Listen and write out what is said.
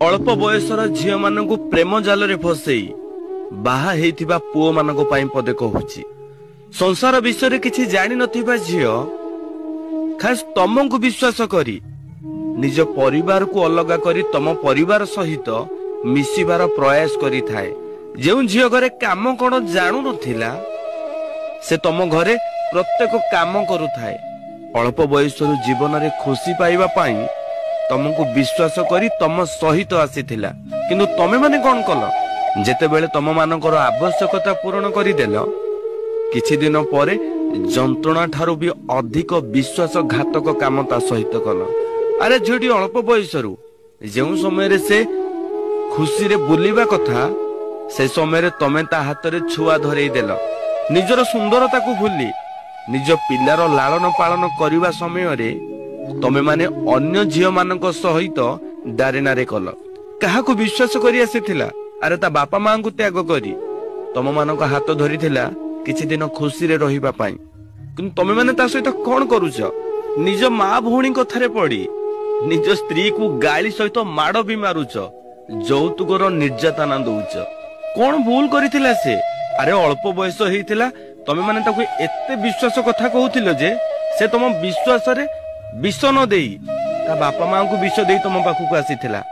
अल्प बयसर झील मान प्रेम जाल फसई बाहा हेइथिबा पुओ मानक पई पदे कहूची। संसार विषय किछि जानि नथिबा झील खास तमको विश्वास करी निज परिवार को अलग करी तम परिवार सहित मिसिबार प्रयास करी थाए। जेउ झील घरे काम कोन जानु नथिला से तम घरे प्रत्येक काम करू थाए। अल्प बयसर जीवन रे खुशी पाइबा पई तमको विश्वास करी तम सहित आसीथिला, किंतु तमे माने कोन कल जेते बेले तम मानकर आवश्यकता पूर्ण करी देलो किछि दिन परे जंत्रणा ठारू भी अधिक विश्वासघातक काम ता सहित कल। अरे झीटी अल्प बयसरू जेउ समय रे से खुशी रे बुलिबा कथा से समय रे तमे ता हाथ रे छुआ धरई देल। निजर सुंदरता को भूली निज पिलार लालन पालन करिबा समय रे तमे माने अन्य झियो मानक सहित डारेनारे कल। काहाकू विश्वास करी आसीथिला। अरे ता बापा मां को त्याग करी तम मानक हाथ धरिथिला किछि दिन खुशी रे रहिबा पई, किंतु तमे माने ता सहित कोन करूछ? निज मां भौणी कथारे पड़ी निज स्त्री को गाली सहित माड़ भी मारुछ, जौतुकर निर्यातना दउछ। कोन भूल करिथिला से? अरे अल्प बयस हेइथिला तमे माने ताको एते विश्वास कथा कहउथिलो जे से तम विश्वास रे विष न देई ता बापा मां को विष देई तम पाखु को आसीथिला।